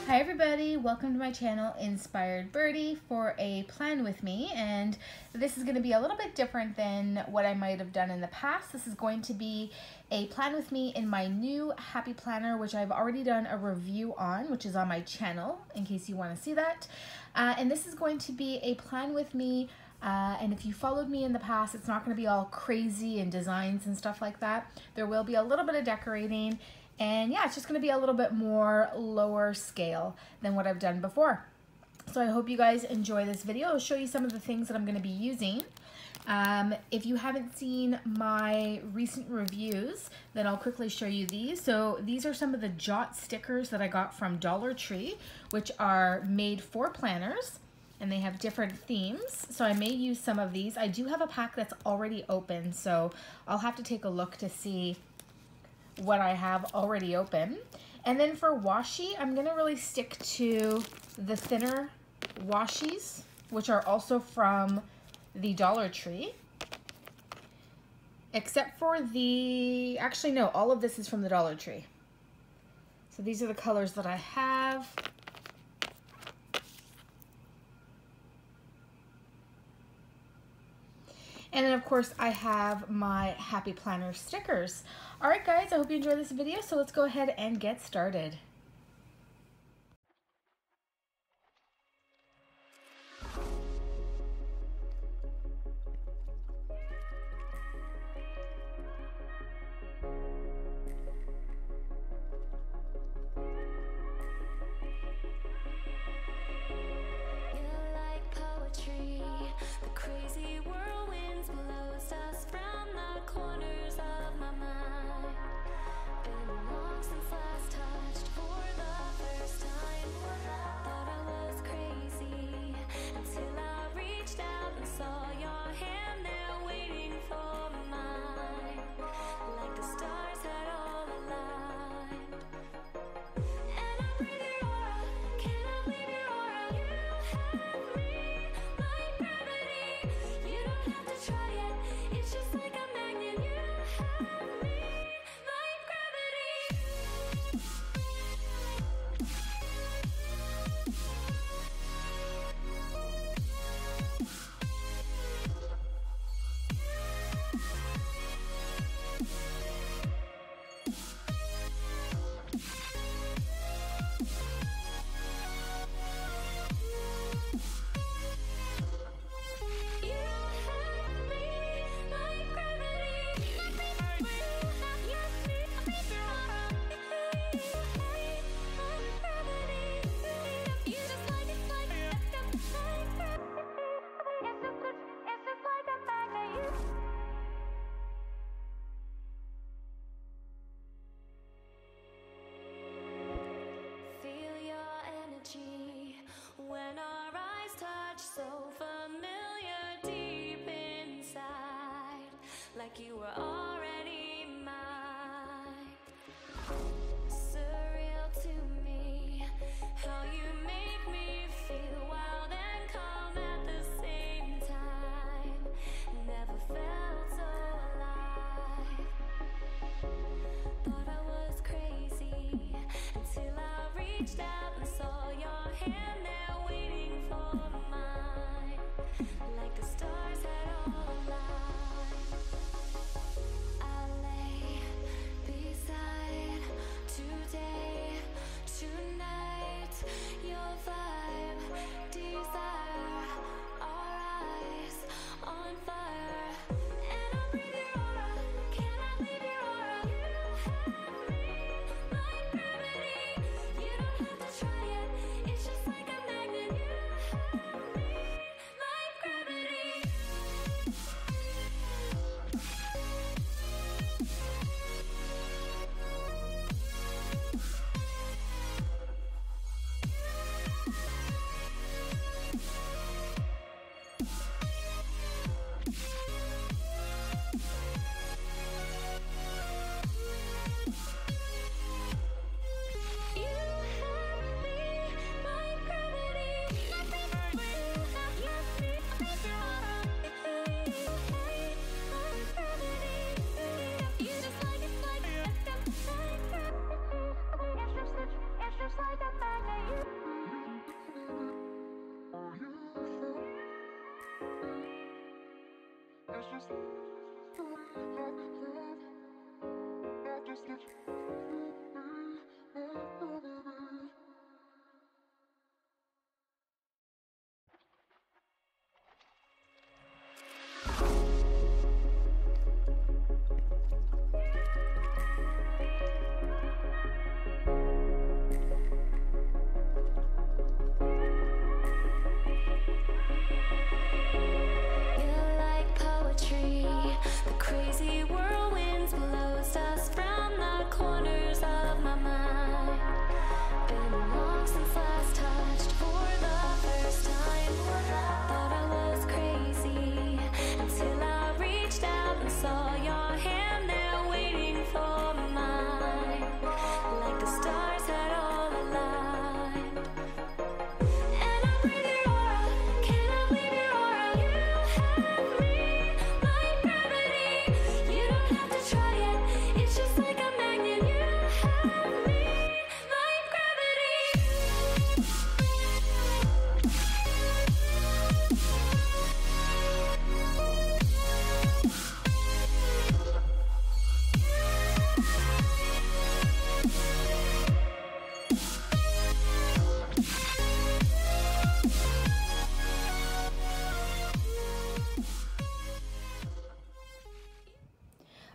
Hi everybody, welcome to my channel Inspired Birdie for a plan with me, and this is going to be a little bit different than what I might have done in the past. This is going to be a plan with me in my new Happy Planner, which I've already done a review on, which is on my channel in case you want to see that. And this is going to be a plan with me, and if you followed me in the past, it's not going to be all crazy and designs and stuff like that. There will be a little bit of decorating. And yeah, it's just going to be a little bit more lower scale than what I've done before. So I hope you guys enjoy this video. I'll show you some of the things that I'm going to be using. If you haven't seen my recent reviews, then I'll quickly show you these. So these are some of the Jot stickers that I got from Dollar Tree, which are made for planners, and they have different themes. So I may use some of these. I do have a pack that's already open, so I'll have to take a look to see what I have already open. And then for washi, I'm gonna really stick to the thinner washies, which are also from the Dollar Tree. Except for the, actually no, all of this is from the Dollar Tree. So these are the colors that I have. And then of course I have my Happy Planner stickers. All right guys, I hope you enjoyed this video, so let's go ahead and get started. When our eyes touch, so familiar deep inside, like you were already mine. Surreal to me, how you make me feel wild and calm at the same time. Never felt so alive. Thought I was crazy until I reached out and saw your hand there. Like the stars had all aligned, I lay beside You're like poetry, the crazy whirlwinds blows us from the corners of my mind. Been long since last touched for the first time. Thought I was crazy until I reached out and saw your hand there waiting for mine. Like the stars had all aligned. And I breathe your aura, cannot leave your aura. You have me like gravity. You don't have to try it, it's just like a magnet. You have me like gravity.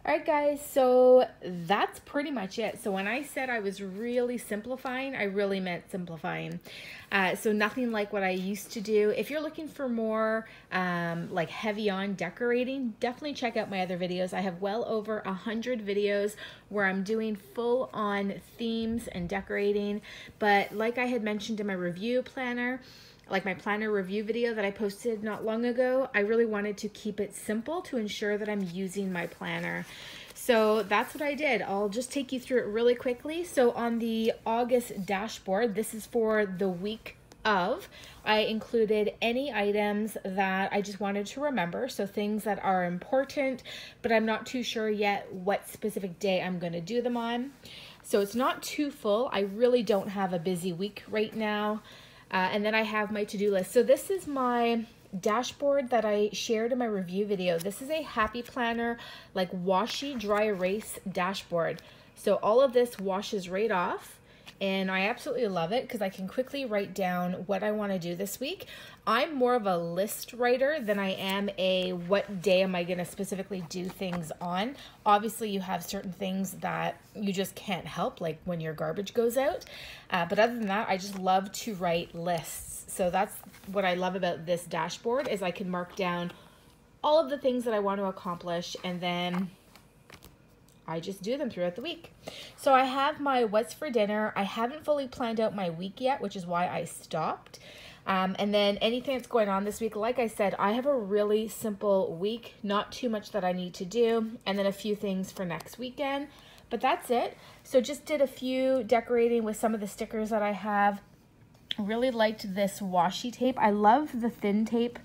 All right, guys, so that's pretty much it. So when I said I was really simplifying, I really meant simplifying. So nothing like what I used to do. If you're looking for more like heavy on decorating, definitely check out my other videos. I have well over 100 videos where I'm doing full on themes and decorating. But like I had mentioned in my review planner, like my planner review video that I posted not long ago, I really wanted to keep it simple to ensure that I'm using my planner. So that's what I did. I'll just take you through it really quickly. So on the August dashboard, this is for the week of, I included any items that I just wanted to remember. So things that are important, but I'm not too sure yet what specific day I'm going to do them on. So it's not too full. I really don't have a busy week right now. And then I have my to-do list. So this is my dashboard that I shared in my review video. This is a happy planner, like washi dry erase dashboard. So all of this washes right off. And I absolutely love it because I can quickly write down what I want to do this week. I'm more of a list writer than I am a what day am I going to specifically do things on. Obviously, you have certain things that you just can't help, like when your garbage goes out. But other than that, I just love to write lists. So that's what I love about this dashboard is I can mark down all of the things that I want to accomplish, and then I just do them throughout the week. So I have my what's for dinner. I haven't fully planned out my week yet, which is why I stopped. And then anything that's going on this week, like I said, I have a really simple week, not too much that I need to do, and then a few things for next weekend. But that's it. So just did a few decorating with some of the stickers that I have. Really liked this washi tape. I love the thin tape.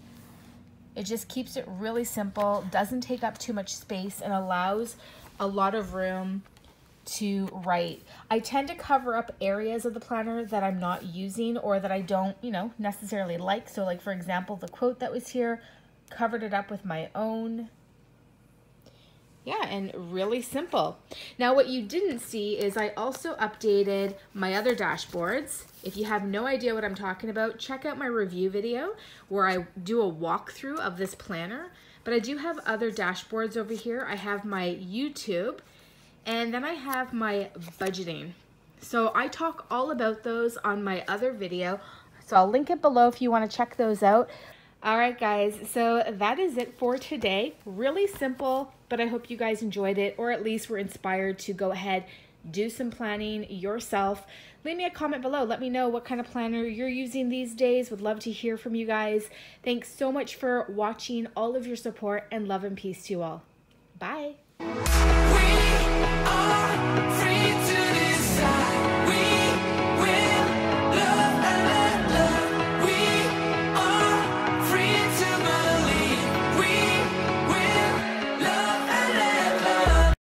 It just keeps it really simple, doesn't take up too much space, and allows a lot of room to write. I tend to cover up areas of the planner that I'm not using or that I don't, necessarily like. So like, for example, the quote that was here, covered it up with my own. Yeah, and really simple. Now what you didn't see is I also updated my other dashboards. If you have no idea what I'm talking about, check out my review video where I do a walkthrough of this planner. But I do have other dashboards over here. I have my YouTube, and then I have my budgeting. So I talk all about those on my other video. So I'll link it below if you want to check those out. All right, guys, so that is it for today. Really simple, but I hope you guys enjoyed it, or at least were inspired to go ahead, do some planning yourself. Leave me a comment below. Let me know what kind of planner you're using these days. Would love to hear from you guys. Thanks so much for watching, all of your support, and love and peace to you all. Bye. We are free.